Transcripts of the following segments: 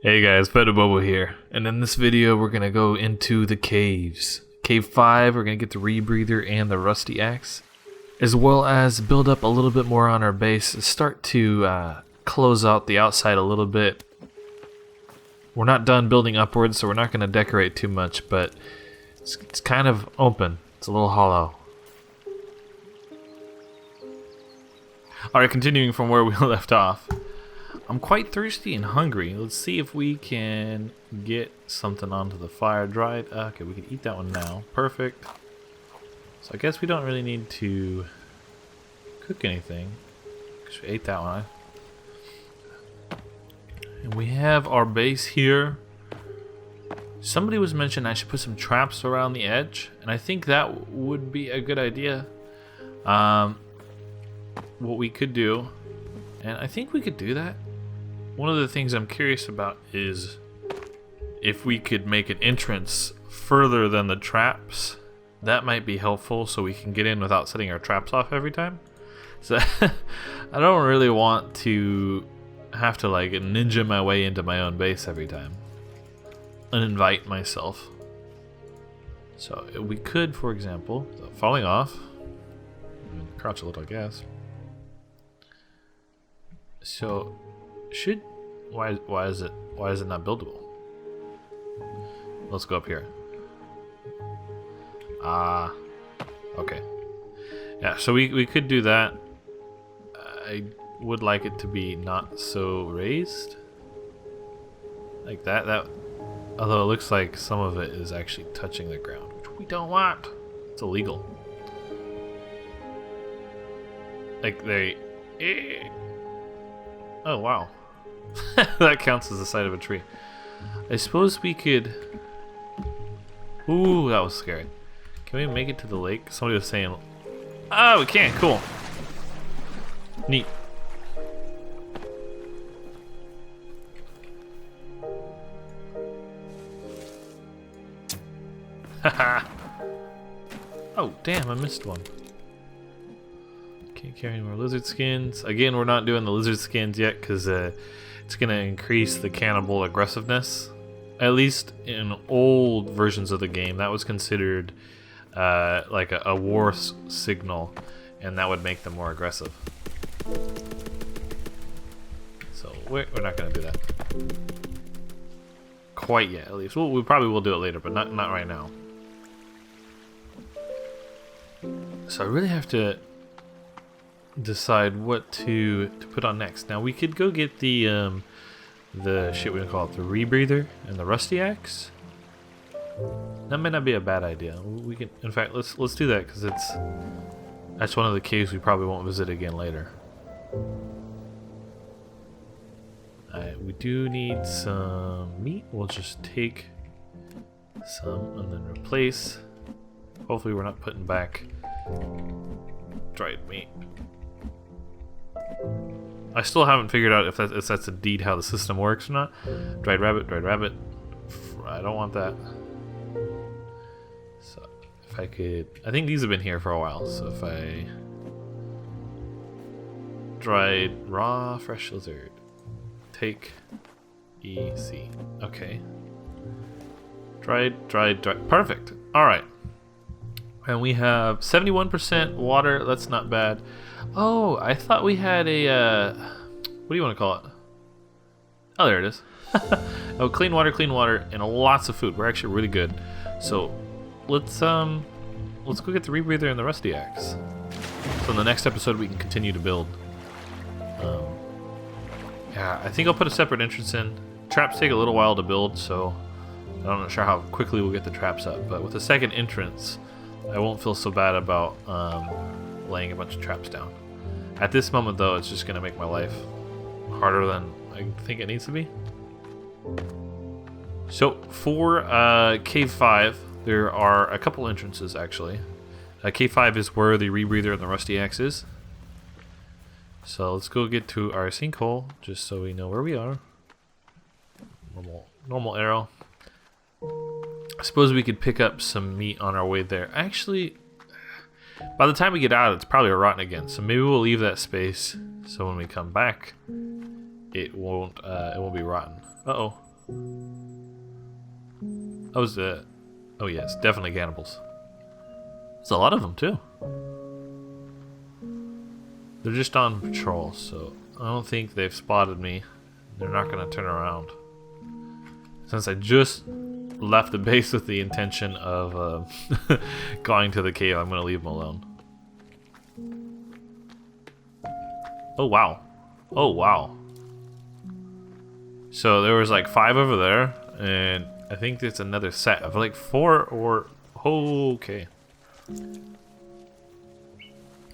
Hey guys, Bobo here, and in this video we're gonna go into the caves. Cave 5, we're gonna get the rebreather and the rusty axe, as well as build up a little bit more on our base, start to close out the outside a little bit. We're not done building upwards, so we're not gonna decorate too much, but it's kind of open. It's a little hollow. Alright, continuing from where we left off. I'm quite thirsty and hungry. Let's see if we can get something onto the fire. Dried. Okay, we can eat that one now. Perfect. So I guess we don't really need to cook anything, because we ate that one. And we have our base here. Somebody was mentioning I should put some traps around the edge, and I think that would be a good idea. What we could do, and I think we could do that. One of the things I'm curious about is if we could make an entrance further than the traps. That might be helpful so we can get in without setting our traps off every time. So I don't really want to have to like ninja my way into my own base every time and invite myself. So we could, for example, falling off, crouch a little, I guess. So why is it not buildable? Let's go up here. Okay. Yeah, so we could do that. I would like it to be not so raised. Like that. Although it looks like some of it is actually touching the ground, which we don't want. It's illegal. Like oh wow. That counts as the side of a tree. I suppose we could... Ooh, that was scary. Can we make it to the lake? Somebody was saying... Oh, we can't. Cool. Neat. Haha. Oh, damn, I missed one. Can't carry any more lizard skins. Again, we're not doing the lizard skins yet because it's going to increase the cannibal aggressiveness. At least in old versions of the game, that was considered like a war signal, and that would make them more aggressive. So we're not going to do that quite yet, at least. We probably will do it later, but not right now. So I really have to decide what to put on next. Now we could go get the shit we call it, the rebreather and the rusty axe. That may not be a bad idea. We can, in fact, let's do that because that's one of the caves we probably won't visit again later. We do need some meat. We'll just take some and then replace. Hopefully we're not putting back dried meat. I still haven't figured out if that's indeed how the system works or not. Dried rabbit. I don't want that. So if I could... I think these have been here for a while, so if I... Dried raw fresh lizard. Take EC. Okay. Dried. Perfect. Alright. And we have 71% water. That's not bad. Oh, I thought we had a, what do you want to call it? Oh, there it is. Oh, clean water, and lots of food. We're actually really good. So, let's go get the rebreather and the rusty axe. So in the next episode, we can continue to build. Yeah, I think I'll put a separate entrance in. Traps take a little while to build, so I'm not sure how quickly we'll get the traps up. But with a second entrance, I won't feel so bad about laying a bunch of traps down. At this moment, though, it's just going to make my life harder than I think it needs to be. So, for Cave 5, there are a couple entrances, actually. Cave 5 is where the rebreather and the rusty axe is. So, let's go get to our sinkhole, just so we know where we are. Normal arrow. I suppose we could pick up some meat on our way there. Actually, by the time we get out, it's probably rotten again. So maybe we'll leave that space so when we come back, it won't be rotten. Uh-oh. Oh, oh yes, definitely cannibals. There's a lot of them too. They're just on patrol, so I don't think they've spotted me. They're not gonna turn around. Since I just left the base with the intention of going to the cave, I'm gonna leave them alone. Oh wow. Oh wow. So there was like 5 over there, and I think there's another set of like 4 or... Oh, okay.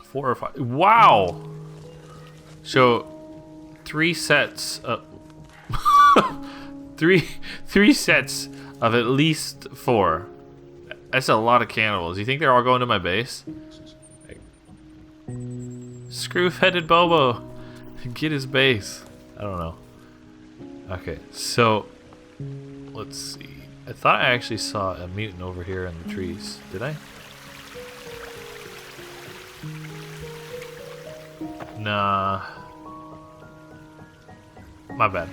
4 or 5. Wow! So 3 sets of... three sets of at least 4. That's a lot of cannibals. You think they're all going to my base? Screw-headed Bobo! Get his base. I don't know. Okay, so let's see. I thought I actually saw a mutant over here in the trees. Did I? Nah. My bad.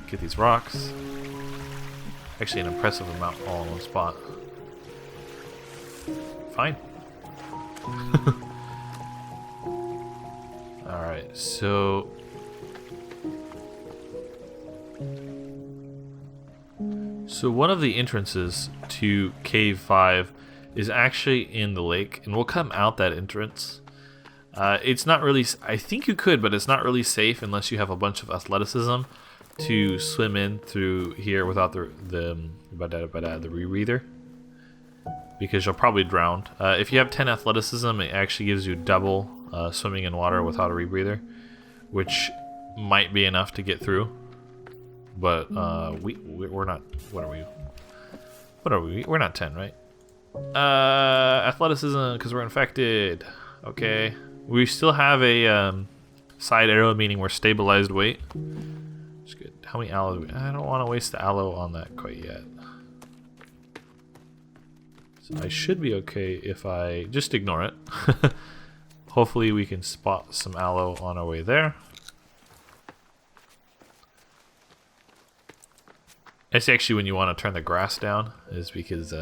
Get these rocks. Actually, an impressive amount all in one spot. Fine. Alright, so... So one of the entrances to Cave 5 is actually in the lake, and we'll come out that entrance. It's not really... I think you could, but it's not really safe unless you have a bunch of athleticism to swim in through here without the rebreather, because you'll probably drown. If you have 10 athleticism, it actually gives you double swimming in water without a rebreather, which might be enough to get through. But we're not. What are we? What are we? We're not 10, right? Athleticism, because we're infected. Okay. We still have a side arrow, meaning we're stabilized weight. It's good. How many aloe do we... I don't want to waste the aloe on that quite yet. So I should be okay if I just ignore it. Hopefully we can spot some aloe on our way there. It's actually when you want to turn the grass down, is because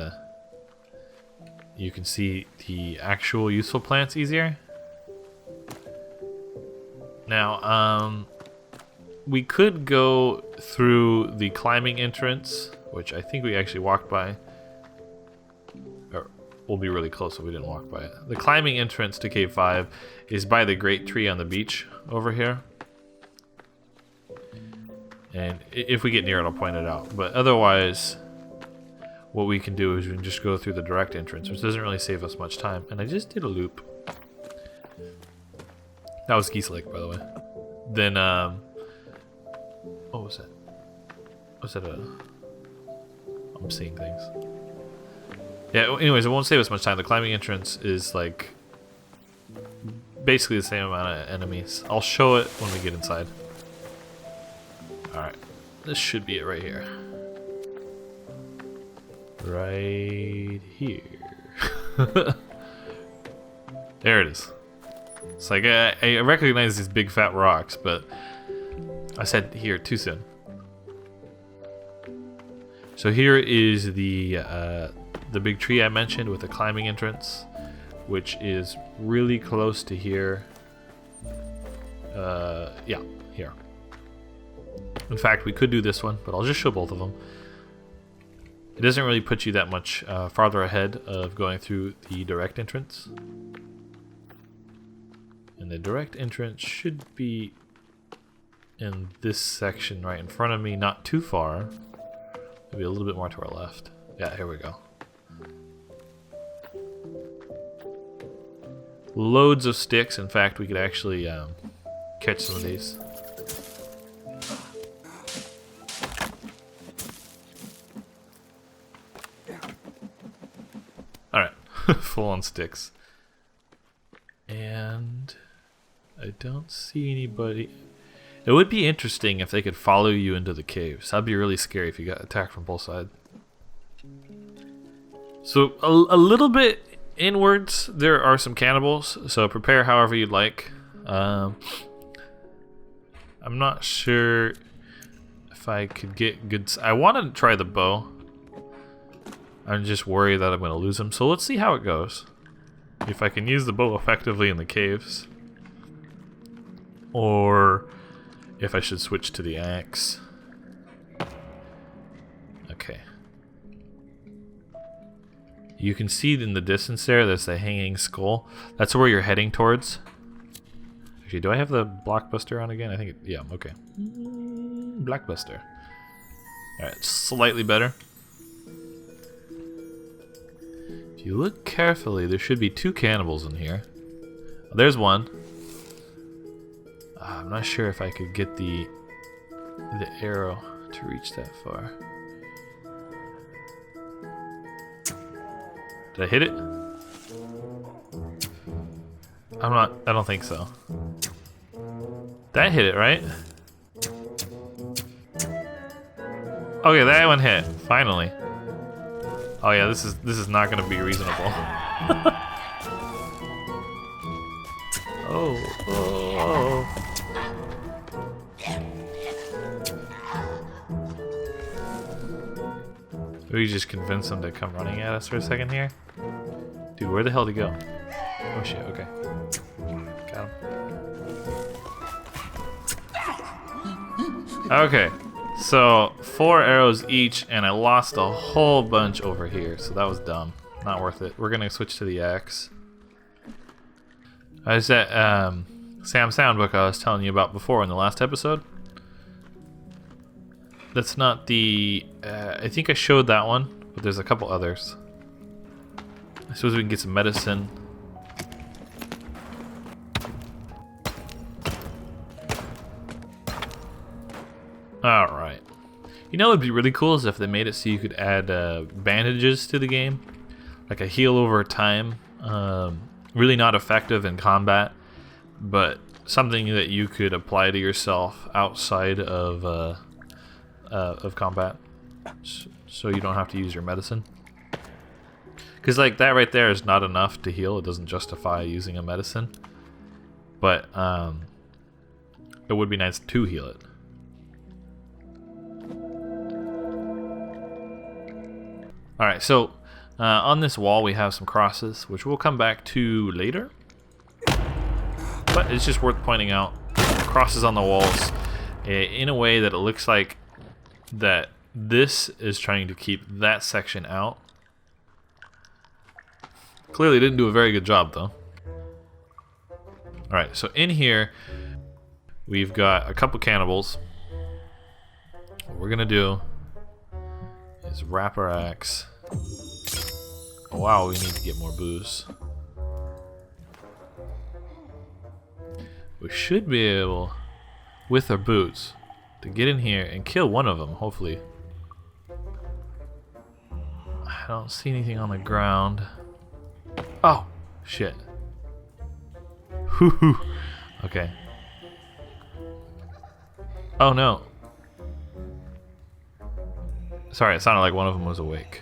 you can see the actual useful plants easier. Now, we could go through the climbing entrance, which I think we actually walked by. Or we'll be really close if we didn't walk by it. The climbing entrance to Cave 5 is by the great tree on the beach over here. And if we get near it, I'll point it out. But otherwise, what we can do is we can just go through the direct entrance, which doesn't really save us much time. And I just did a loop. That was Geese Lake, by the way. Then, what was that? Was that I'm seeing things. Yeah, anyways, it won't save us much time. The climbing entrance is, like, basically the same amount of enemies. I'll show it when we get inside. Alright, this should be it right here. Right here. There it is. It's like, I recognize these big fat rocks, but I said here too soon. So here is the big tree I mentioned with the climbing entrance, which is really close to here. Yeah, here. In fact, we could do this one, but I'll just show both of them. It doesn't really put you that much farther ahead of going through the direct entrance. And the direct entrance should be in this section right in front of me, not too far. Maybe a little bit more to our left. Yeah, here we go. Loads of sticks. In fact, we could actually catch some of these. Alright, full on sticks. And I don't see anybody. It would be interesting if they could follow you into the caves. That'd be really scary if you got attacked from both sides. So a little bit inwards, there are some cannibals. So prepare however you'd like. I'm not sure. if I could get good... I want to try the bow. I'm just worried that I'm going to lose him. So let's see how it goes. If I can use the bow effectively in the caves. Or if I should switch to the axe. Okay. You can see in the distance there's the hanging skull. That's where you're heading towards. Actually, do I have the blockbuster on again? I think yeah, okay. Blockbuster. Alright, slightly better. If you look carefully, there should be 2 cannibals in here. Oh, there's one. I'm not sure if I could get the arrow to reach that far. Did I hit it? I don't think so. That hit it, right? Okay, that one hit. Finally. Oh yeah, this is not gonna be reasonable. oh. We just convince him to come running at us for a second here. Dude, where the hell did he go? Oh shit, okay. Got him. Okay, so 4 arrows each, and I lost a whole bunch over here, so that was dumb. Not worth it. We're gonna switch to the axe. I was at Sam Soundbook I was telling you about before in the last episode. That's not the... I think I showed that one, but there's a couple others. I suppose we can get some medicine. Alright. You know what would be really cool is if they made it so you could add bandages to the game. Like a heal over time. Really not effective in combat, but something that you could apply to yourself outside of combat, so you don't have to use your medicine. Because like that right there is not enough to heal. It doesn't justify using a medicine, but it would be nice to heal it. All right, so on this wall we have some crosses, which we'll come back to later. But it's just worth pointing out crosses on the walls in a way that it looks like that this is trying to keep that section out. Clearly didn't do a very good job though. Alright, so in here we've got a couple cannibals. What we're gonna do is wrap our axe. Oh, wow, we need to get more booze. We should be able, with our boots, to get in here and kill one of them, hopefully. I don't see anything on the ground. Oh, shit. Hoo-hoo. Okay. Oh, no. Sorry, it sounded like one of them was awake.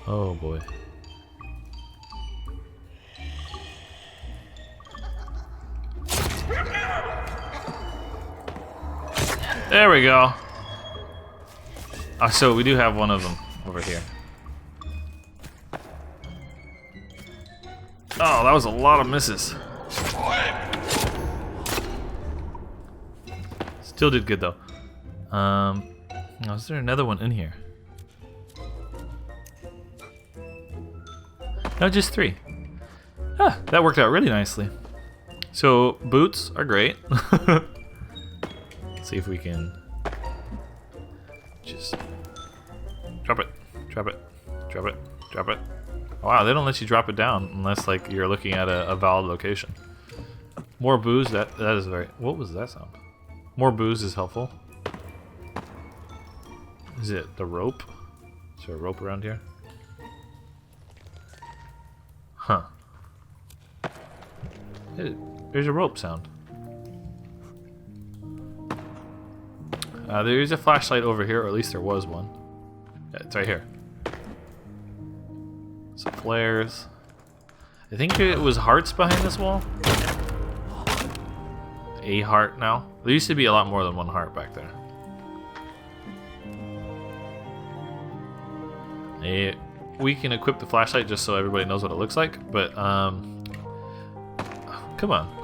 Oh, boy. There we go. So we do have one of them over here. Oh, that was a lot of misses. Still did good though. Is there another one in here? No, just 3. Ah, that worked out really nicely. So boots are great. Let's see if we can just drop it, drop it, drop it, drop it. Wow, they don't let you drop it down unless like you're looking at a valid location. More booze, that is very... What was that sound? More booze is helpful. Is it the rope? Is there a rope around here? Huh. There's a rope sound. There is a flashlight over here, or at least there was one. Yeah, it's right here. Some flares. I think it was hearts behind this wall. A heart now. There used to be a lot more than one heart back there. We can equip the flashlight just so everybody knows what it looks like, but come on.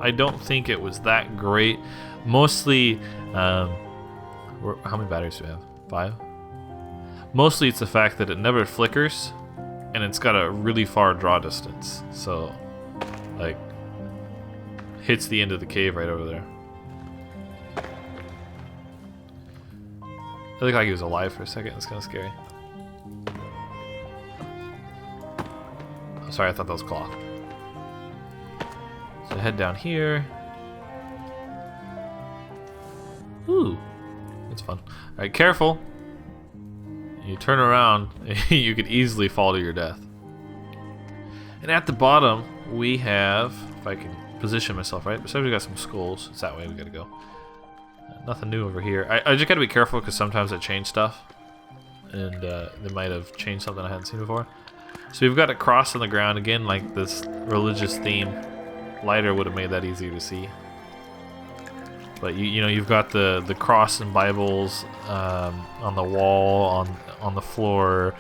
I don't think it was that great. Mostly, how many batteries do we have? 5? Mostly it's the fact that it never flickers, and it's got a really far draw distance. So, like, hits the end of the cave right over there. It looked like he was alive for a second. It's kind of scary. Oh, sorry, I thought that was Claw. So head down here. Ooh, that's fun. All right, careful. You turn around, you could easily fall to your death. And at the bottom, we have, if I can position myself right, besides we got some skulls. It's that way we gotta go. Nothing new over here. I just gotta be careful because sometimes I change stuff. And they might have changed something I hadn't seen before. So we've got a cross on the ground. Again, like this religious theme. Lighter would have made that easier to see. But you know, you've got the cross and Bibles on the wall, on the floor,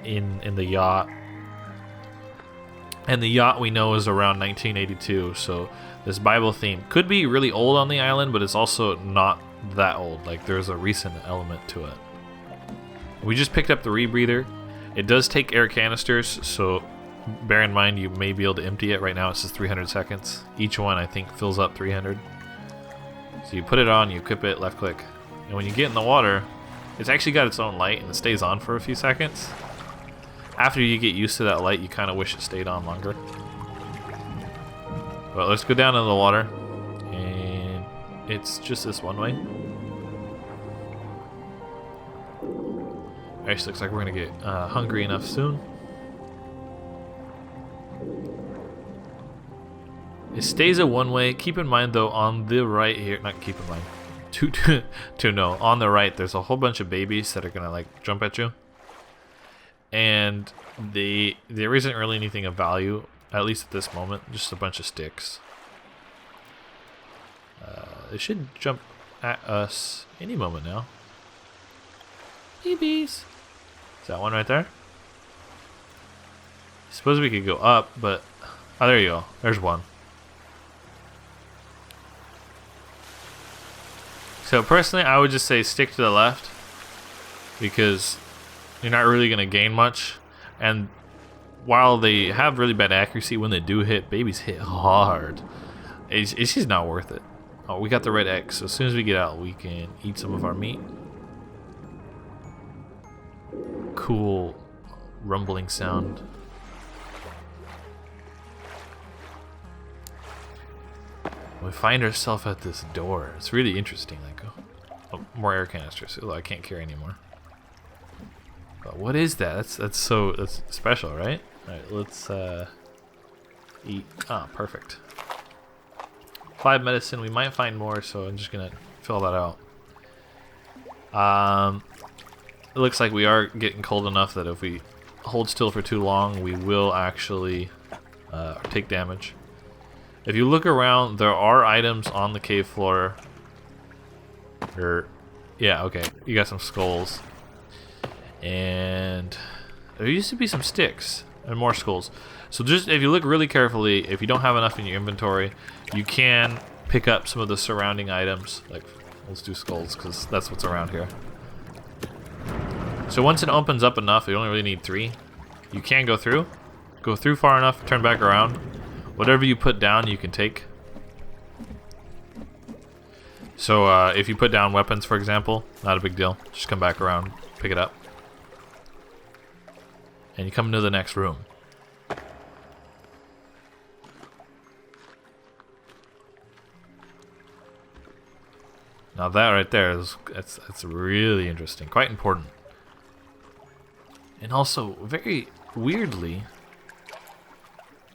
in the yacht. And the yacht we know is around 1982, so this Bible theme could be really old on the island, but it's also not that old. Like, there's a recent element to it. We just picked up the rebreather. It does take air canisters, so bear in mind you may be able to empty it. Right now it says 300 seconds. Each one, I think, fills up 300. So you put it on, you equip it, left click. And when you get in the water, it's actually got its own light, and it stays on for a few seconds. After you get used to that light, you kind of wish it stayed on longer. But let's go down into the water. And it's just this one way. Actually, looks like we're going to get hungry enough soon. It stays a one way. Keep in mind, though, on the right here... Not keep in mind. No. On the right, there's a whole bunch of babies that are going to, like, jump at you. And there isn't really anything of value, at least at this moment. Just a bunch of sticks. They should jump at us any moment now. Babies. Is that one right there? I suppose we could go up, but... Oh, there you go. There's one. So personally, I would just say stick to the left. Because... you're not really going to gain much, and while they have really bad accuracy, when they do hit, babies hit hard. It's just not worth it. Oh, we got the red X, so as soon as we get out, we can eat some of our meat. Cool rumbling sound. We find ourselves at this door. It's really interesting. Like, oh, more air canisters, although I can't carry anymore. But what is that? That's special, right? All right, let's eat. Ah, perfect. 5 medicine. We might find more, so I'm just gonna fill that out. It looks like we are getting cold enough that if we hold still for too long, we will actually take damage. If you look around, there are items on the cave floor. Yeah, okay. You got some skulls. And there used to be some sticks and more skulls. So just if you look really carefully, if you don't have enough in your inventory, you can pick up some of the surrounding items. Like, let's do skulls because that's what's around here. So once it opens up enough, you only really need 3. You can go through far enough, turn back around. Whatever you put down, you can take. So if you put down weapons, for example, not a big deal. Just come back around, pick it up. And you come into the next room. Now that right there is that's really interesting, quite important. And also very weirdly,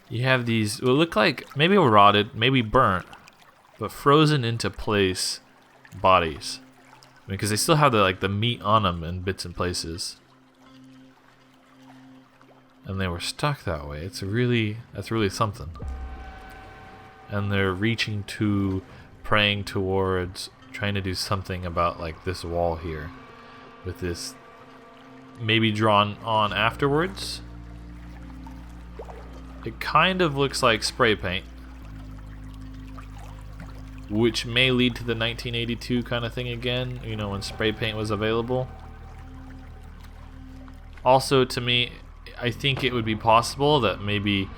you have these what look like maybe rotted, maybe burnt, but frozen into place bodies. Because they still have the meat on them in bits and places. and they were stuck that way. That's really something. And they're reaching to, praying towards, trying to do something about like this wall here, with this maybe drawn on afterwards. It kind of looks like spray paint, which may lead to the 1982 kind of thing again, you know, when spray paint was available. Also, to me, I think it would be possible that maybe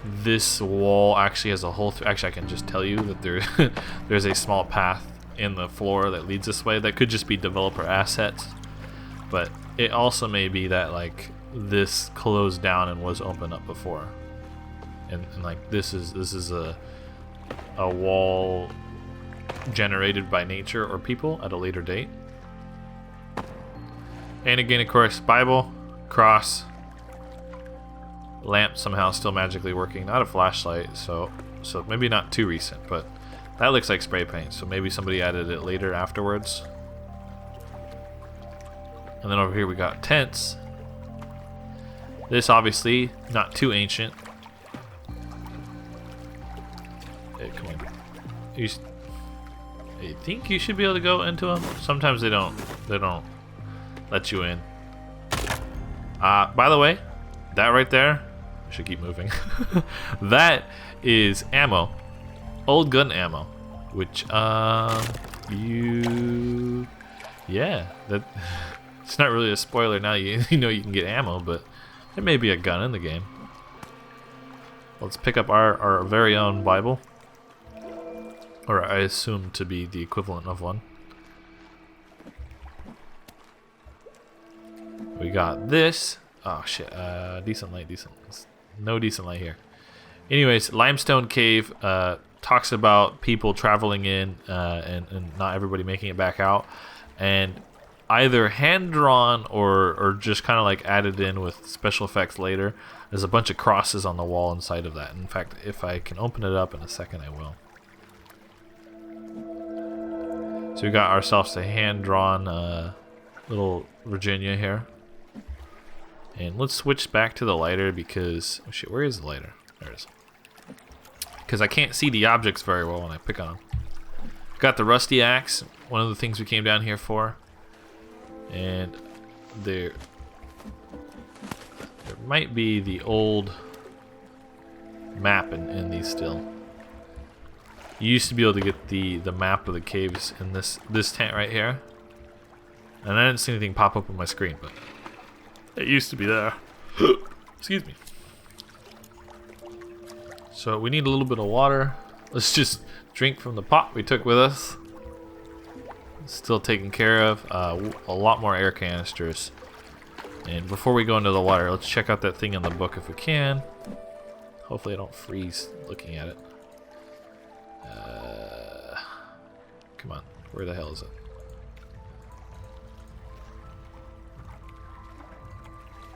this wall actually has a hole through. Actually, I can just tell you that there's a small path in the floor that leads this way. That could just be developer assets, but it also may be that like this closed down and was opened up before, and like this is a wall generated by nature or people at a later date. And again, of course, Bible, cross, lamp somehow still magically working, not a flashlight, so maybe not too recent, but that looks like spray paint, so maybe somebody added it later afterwards. And then over here we got tents. This obviously not too ancient. Hey, come on. I think you should be able to go into them. Sometimes they don't let you in. By the way, that right there, I should keep moving. That is ammo, old gun ammo, which yeah, that it's not really a spoiler now. You know you can get ammo, but there may be a gun in the game. Let's pick up our very own Bible, or I assume to be the equivalent of one. We got this. Oh shit, decent light, no decent light here. Anyways, limestone cave talks about people traveling in and not everybody making it back out, and either hand-drawn or just kind of like added in with special effects later. There's a bunch of crosses on the wall inside of that. In fact, if I can open it up in a second, I will. So we got ourselves a hand-drawn little Virginia here. And let's switch back to the lighter because... oh shit, where is the lighter? There it is. Because I can't see the objects very well when I pick on them. Got the rusty axe, one of the things we came down here for. And there might be the old map in these still. You used to be able to get the map of the caves in this tent right here. And I didn't see anything pop up on my screen, but it used to be there. Excuse me. So we need a little bit of water. Let's just drink from the pot we took with us. Still taken care of. A lot more air canisters. And before we go into the water, let's check out that thing in the book if we can. Hopefully I don't freeze looking at it. Come on, where the hell is it?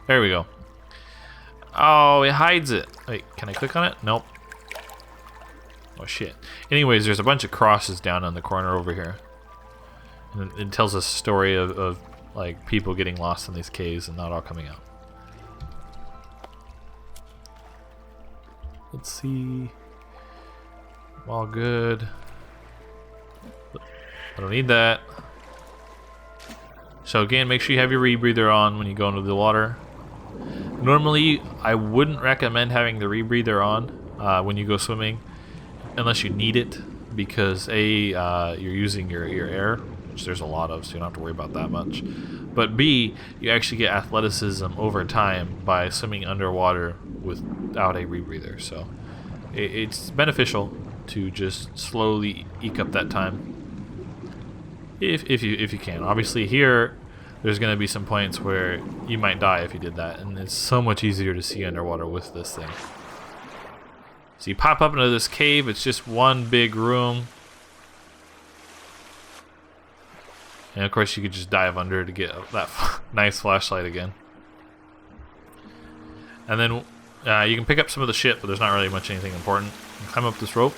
There we go. Oh, it hides it. Wait, can I click on it? Nope. Oh shit. Anyways, there's a bunch of crosses down in the corner over here. And it tells us a story of like people getting lost in these caves and not all coming out. Let's see. All good. I don't need that. So again, make sure you have your rebreather on when you go into the water. Normally, I wouldn't recommend having the rebreather on when you go swimming, unless you need it, because you're using your air, which there's a lot of, so you don't have to worry about that much. But B, you actually get athleticism over time by swimming underwater without a rebreather. So it's beneficial to just slowly eke up that time, if you can. Obviously here, there's going to be some points where you might die if you did that, and it's so much easier to see underwater with this thing. So you pop up into this cave. It's just one big room. And of course you could just dive under to get that nice flashlight again. And then you can pick up some of the shit, but there's not really much anything important. You can climb up this rope.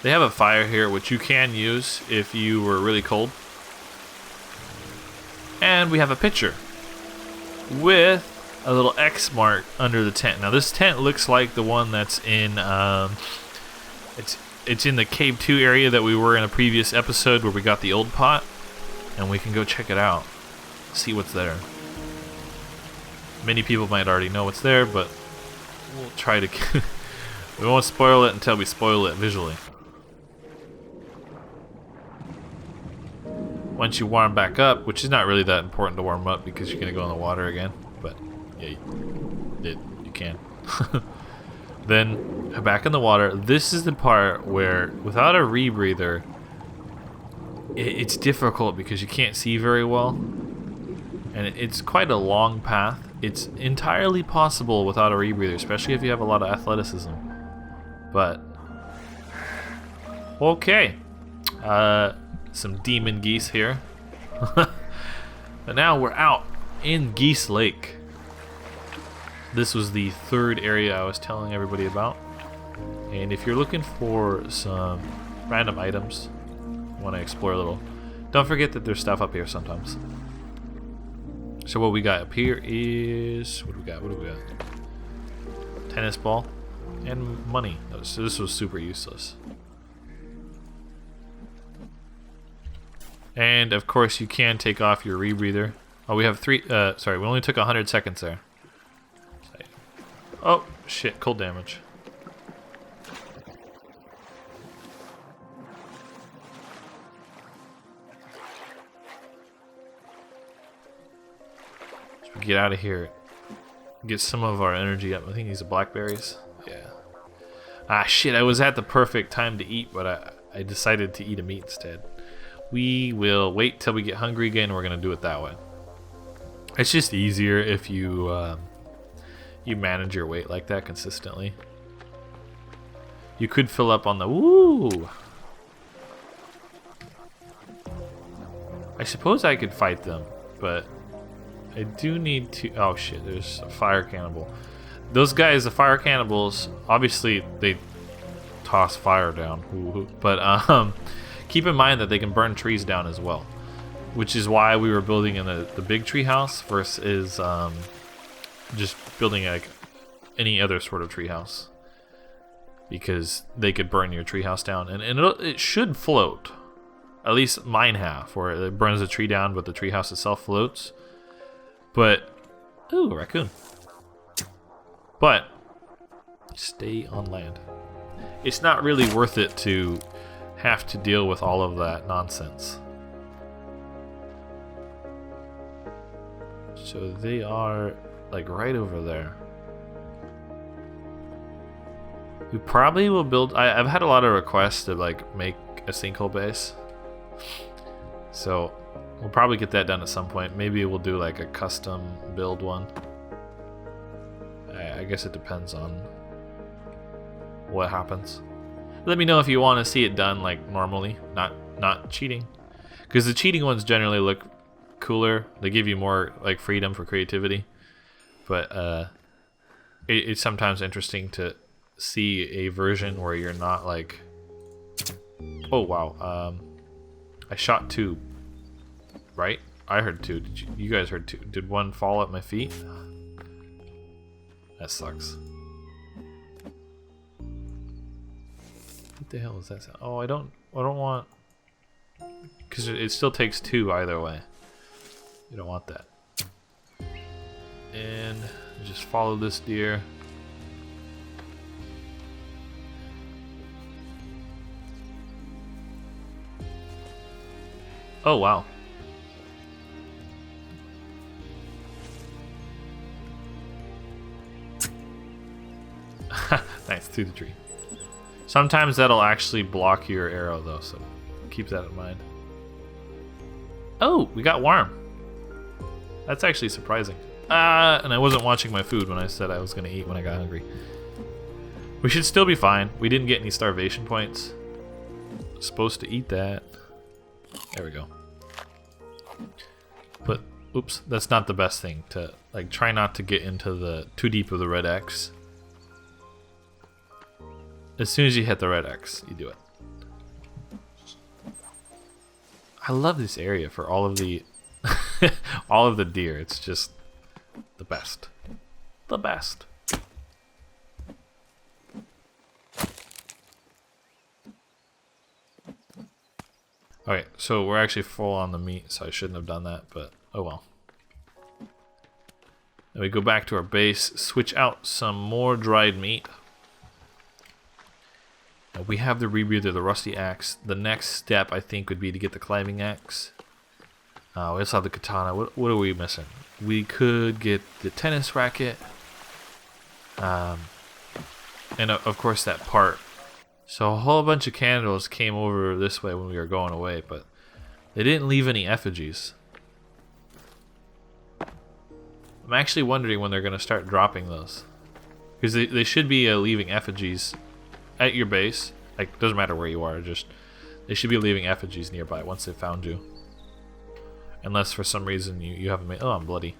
They have a fire here, which you can use if you were really cold. And we have a pitcher with a little X mark under the tent. Now this tent looks like the one that's in it's in the Cave 2 area that we were in a previous episode where we got the old pot, and we can go check it out, see what's there. Many people might already know what's there, but we'll try to we won't spoil it until we spoil it visually. Once you warm back up, which is not really that important to warm up because you're gonna go in the water again, but yeah, you can. Then back in the water. This is the part where without a rebreather, it's difficult because you can't see very well, and it's quite a long path. It's entirely possible without a rebreather, especially if you have a lot of athleticism. But okay, some demon geese here. But now we're out in Geese Lake. This was the third area I was telling everybody about. And if you're looking for some random items, want to explore a little, don't forget that there's stuff up here sometimes. So what we got up here is, what do we got? Tennis ball and money. So this was super useless. And of course you can take off your rebreather. Oh, we have we only took 100 seconds there. Oh shit, cold damage. So we get out of here, get some of our energy up. I think these are blackberries. Yeah. Ah shit, I was at the perfect time to eat, but I decided to eat a meat instead. We will wait till we get hungry again. We're gonna do it that way. It's just easier if you you manage your weight like that consistently. You could fill up on the woo. I suppose I could fight them, but I do need to. Oh shit! There's a fire cannibal. Those guys, the fire cannibals, obviously they toss fire down. But keep in mind that they can burn trees down as well, which is why we were building in the big tree house versus just building like any other sort of tree house, because they could burn your tree house down, and it should float. At least mine have, where it burns the tree down, but the tree house itself floats. But ooh, raccoon. But stay on land. It's not really worth it to have to deal with all of that nonsense. So they are like right over there. We probably will build. I've had a lot of requests to like make a sinkhole base, so we'll probably get that done at some point. Maybe we'll do like a custom build one. I guess it depends on what happens. Let me know if you want to see it done like normally, not cheating, because the cheating ones generally look cooler. They give you more like freedom for creativity, but it's sometimes interesting to see a version where you're not like, oh wow, I shot two, right? I heard two. Did you guys heard two? Did one fall at my feet? That sucks. What the hell is that sound? Oh, I don't want, because it still takes two either way. You don't want that. And just follow this deer. Oh wow. Nice, through the tree. Sometimes that'll actually block your arrow though, so keep that in mind. Oh, we got worm. That's actually surprising. And I wasn't watching my food when I said I was gonna eat when I got hungry. We should still be fine. We didn't get any starvation points. Supposed to eat that. There we go. But oops, that's not the best thing to like. Try not to get into the too deep of the red X. As soon as you hit the red X, you do it. I love this area for all of the all of the deer. It's just the best. the best. Okay, so we're actually full on the meat, so I shouldn't have done that, but oh well. Then we go back to our base, switch out some more dried meat. Now we have the rebreather, the rusty axe. The next step, I think, would be to get the climbing axe. We also have the katana. What are we missing? We could get the tennis racket. And of course that part. So a whole bunch of candles came over this way when we were going away, but they didn't leave any effigies. I'm actually wondering when they're going to start dropping those. Because they should be leaving effigies at your base. Like, doesn't matter where you are, just they should be leaving effigies nearby once they found you. Unless for some reason you haven't made... Oh, I'm bloody.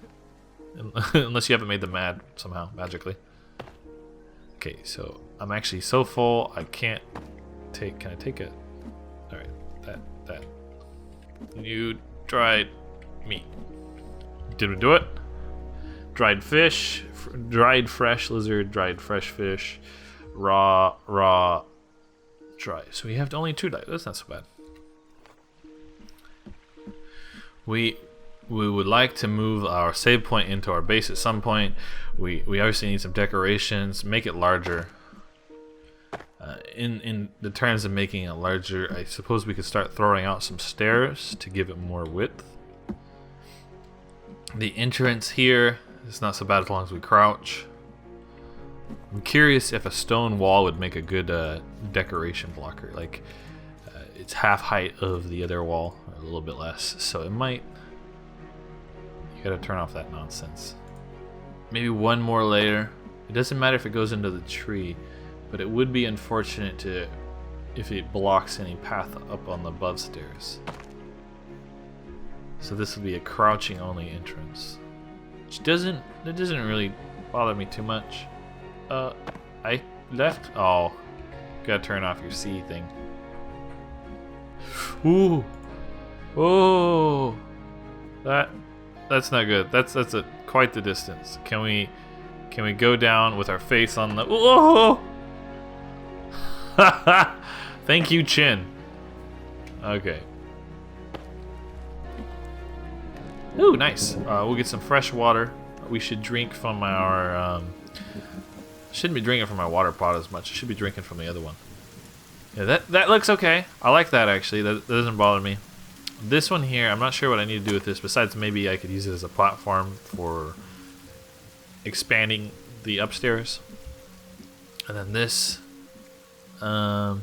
Unless you haven't made them mad somehow, magically. Okay, so I'm actually so full I can't take... Can I take it? Alright, that. You dried meat. Did we do it? Dried fish, dried fresh lizard, dried fresh fish, raw, dry. So we have only 2 died. That's not so bad. We would like to move our save point into our base at some point. We obviously need some decorations, make it larger. In the terms of making it larger, I suppose we could start throwing out some stairs to give it more width. The entrance here is not so bad as long as we crouch. I'm curious if a stone wall would make a good decoration blocker. Like, it's half height of the other wall, or a little bit less, so it might... You gotta turn off that nonsense. Maybe one more layer. It doesn't matter if it goes into the tree, but it would be unfortunate if it blocks any path up on the above stairs. So this will be a crouching only entrance. Which doesn't really bother me too much. I left. Oh, gotta turn off your C thing. Ooh, oh, that's not good. That's quite the distance. Can we go down with our face on the? Oh, thank you, Chin. Okay. Ooh, nice. We'll get some fresh water. We should drink from our. Shouldn't be drinking from my water pot as much. I should be drinking from the other one. Yeah, that looks okay. I like that actually. That doesn't bother me. This one here, I'm not sure what I need to do with this. Besides, maybe I could use it as a platform for expanding the upstairs. And then this, I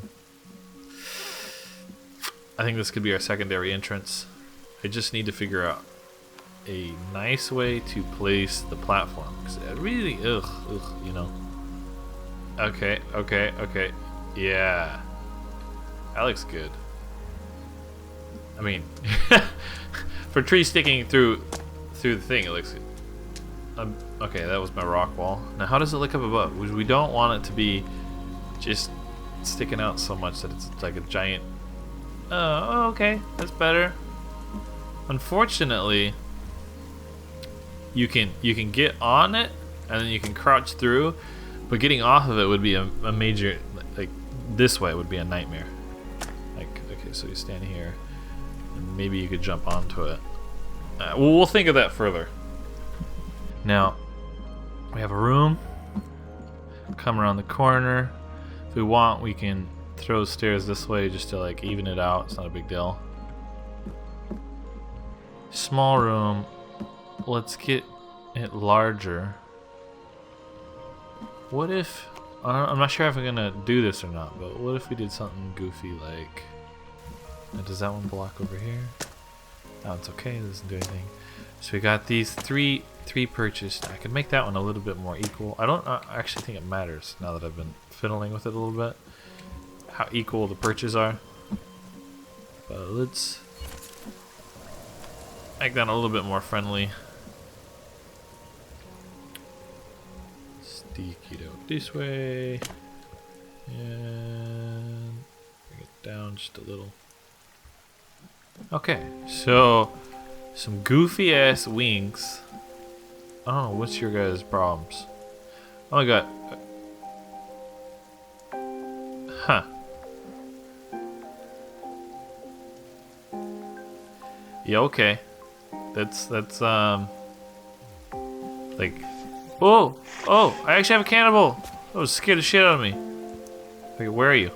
think this could be our secondary entrance. I just need to figure out a nice way to place the platform. Because it really, you know. Okay. Yeah. That looks good. I mean, for trees sticking through the thing, it looks good. Okay, that was my rock wall. Now, how does it look up above? We don't want it to be just sticking out so much that it's like a giant... Oh, okay. That's better. Unfortunately, you can get on it, and then you can crouch through, but getting off of it would be a major... Like, this way would be a nightmare. Like, okay, so you stand here, and maybe you could jump onto it. We'll think of that further. Now, we have a room. Come around the corner. If we want, we can throw stairs this way just to like even it out. It's not a big deal. Small room. Let's get it larger. What if... I'm not sure if I'm gonna do this or not, but what if we did something goofy like... Now, does that one block over here? No, it's okay. It doesn't do anything. So we got these three purchased. I could make that one a little bit more equal. I don't actually think it matters now that I've been fiddling with it a little bit, how equal the perches are. But let's make that a little bit more friendly. Stick it out this way. And bring it down just a little. Okay, so some goofy ass wings. I don't know, what's your guys' problems? Oh my god. Huh. Yeah, okay. That's like, oh, I actually have a cannibal. That was scared the shit out of me. Okay, where are you?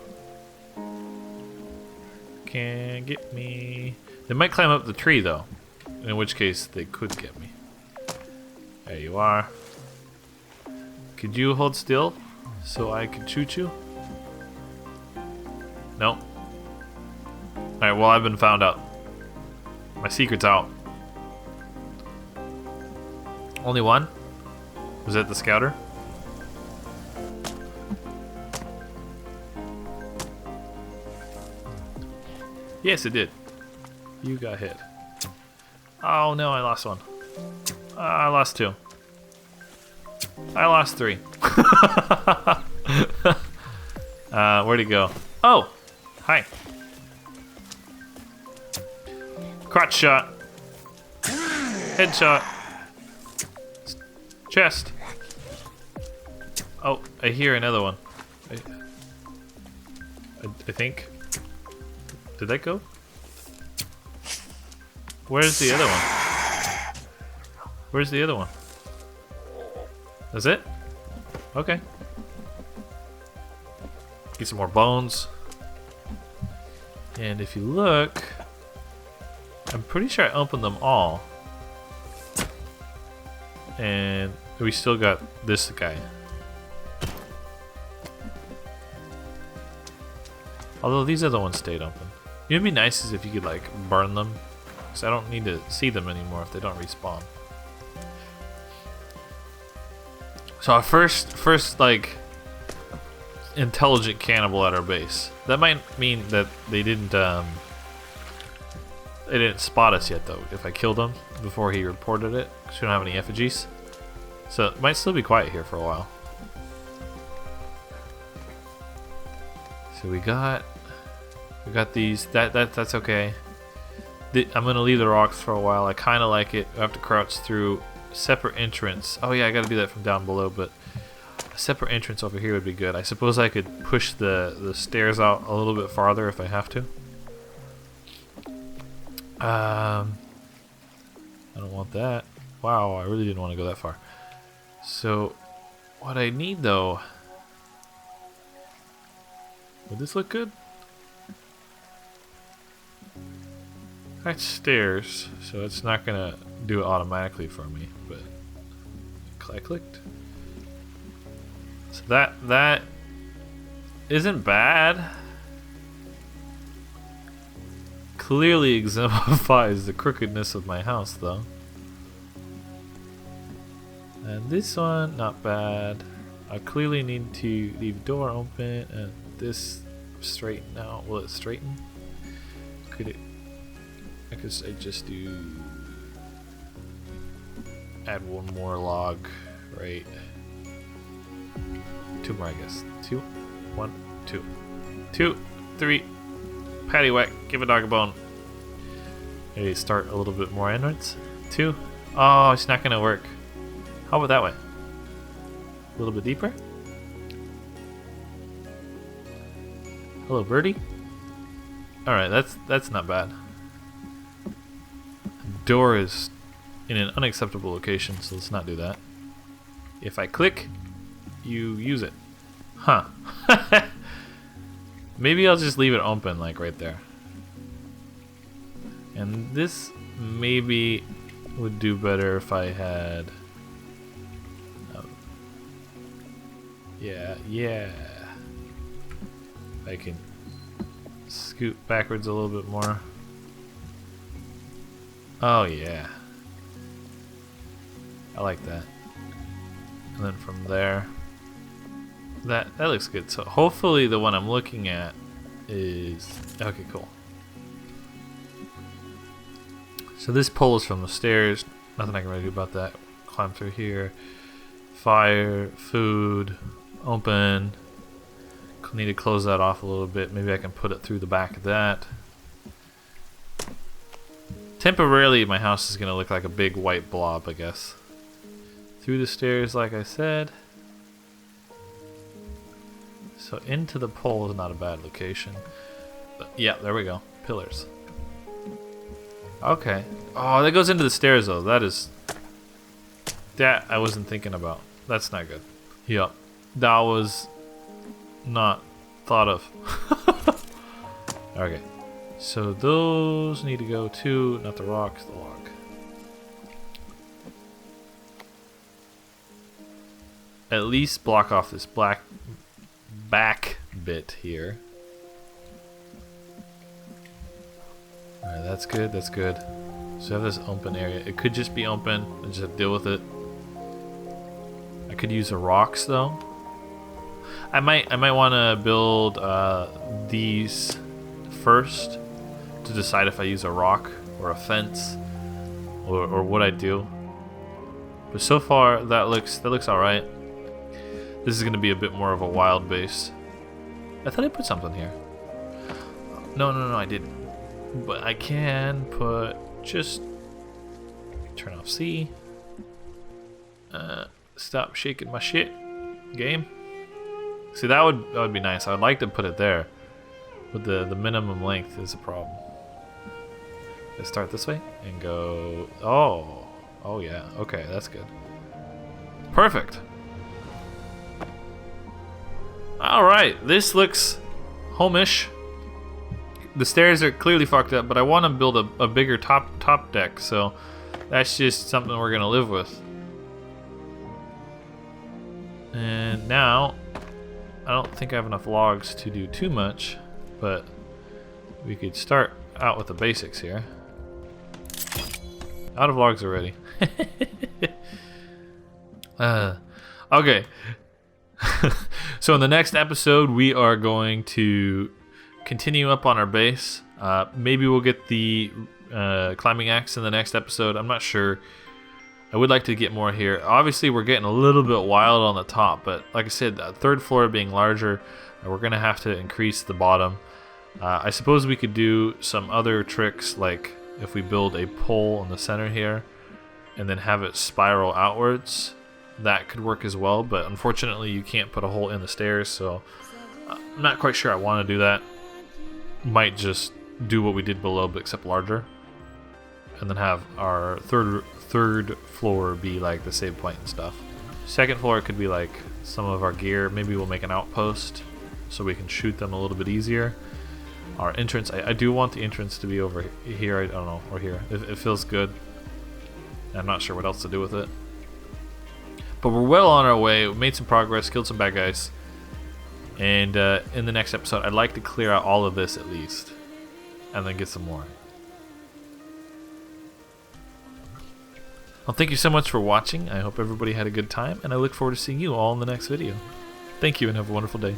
Can't get me. They might climb up the tree though, in which case they could get me. There you are. Could you hold still so I could shoot you? No. Alright, well, I've been found out. My secret's out. Only one? Was that the scouter? Yes, it did. You got hit. Oh no, I lost one. I lost two. I lost three. Where'd he go? Oh! Hi. Crotch shot. Headshot. Chest. Oh, I hear another one. I think. Did that go? Where's the other one? Where's the other one? That's it? Okay. Get some more bones. And if you look, I'm pretty sure I opened them all. And we still got this guy. Although these other ones stayed open. It'd be nice is if you could like burn them, because I don't need to see them anymore if they don't respawn. So our first like intelligent cannibal at our base. That might mean that they didn't spot us yet though. If I killed him before he reported it, because we don't have any effigies, so it might still be quiet here for a while. So we got these. That's okay. I'm gonna leave the rocks for a while. I kind of like it. I have to crouch through. Separate entrance. Oh yeah, I gotta do that from down below, but a separate entrance over here would be good. I suppose I could push the stairs out a little bit farther if I have to. I don't want that. Wow, I really didn't want to go that far. So, what I need though... Would this look good? That's stairs, so it's not gonna do it automatically for me, but I clicked. So that isn't bad. Clearly exemplifies the crookedness of my house though. And this one, not bad. I clearly need to leave door open and this straighten out. Will it straighten? Could it? I could say just do add one more log, right? Two more, I guess. 2, 1, 2, 2, 3. Patty whack. Give a dog a bone. Maybe start a little bit more inwards. 2. Oh, it's not gonna work. How about that way? A little bit deeper. Hello, birdie. All right, that's not bad. Door is in an unacceptable location, so let's not do that. If I click, you use it. Huh. Maybe I'll just leave it open, like right there. And this maybe would do better if I had... yeah. I can scoot backwards a little bit more. Oh yeah. I like that. And then from there, that looks good. So hopefully the one I'm looking at is okay. Cool. So this pole is from the stairs. Nothing I can really do about that. Climb through here. Fire, food, open. Need to close that off a little bit. Maybe I can put it through the back of that. Temporarily, my house is gonna look like a big white blob, I guess. Through the stairs, like I said. So into the pole is not a bad location. But yeah, there we go. Pillars. Okay. Oh, that goes into the stairs though. That I wasn't thinking about. That's not good. Yep. That was not thought of. Okay. So those need to go too, not the rocks, the log. At least block off this black back bit here. Alright, that's good, that's good. So I have this open area. It could just be open and just have to deal with it. I could use the rocks though. I might want to build these first to decide if I use a rock or a fence or what I do. But so far that looks alright. This is going to be a bit more of a wild base. I thought I put something here. No, I didn't. But I can put just turn off C. Stop shaking my shit. Game. See, that would be nice. I would like to put it there, but the minimum length is a problem. Let's start this way and go. Oh yeah. Okay, that's good. Perfect. All right, this looks home-ish. The stairs are clearly fucked up, but I want to build a bigger top deck, so that's just something we're gonna live with. And now, I don't think I have enough logs to do too much, but we could start out with the basics here. Out of logs already. Okay. So in the next episode, we are going to continue up on our base. Maybe we'll get the climbing axe in the next episode. I'm not sure. I would like to get more here. Obviously, we're getting a little bit wild on the top, but like I said, the third floor being larger, we're going to have to increase the bottom. I suppose we could do some other tricks, like if we build a pole in the center here and then have it spiral outwards. That could work as well, but unfortunately you can't put a hole in the stairs, so I'm not quite sure I want to do that. Might just do what we did below, but except larger, and then have our third floor be like the save point and stuff. Second floor could be like some of our gear. Maybe we'll make an outpost so we can shoot them a little bit easier. Our entrance, I do want the entrance to be over here. I don't know, or here. It feels good. I'm not sure what else to do with it. But we're well on our way. We made some progress, killed some bad guys. And in the next episode, I'd like to clear out all of this at least. And then get some more. Well, thank you so much for watching. I hope everybody had a good time. And I look forward to seeing you all in the next video. Thank you and have a wonderful day.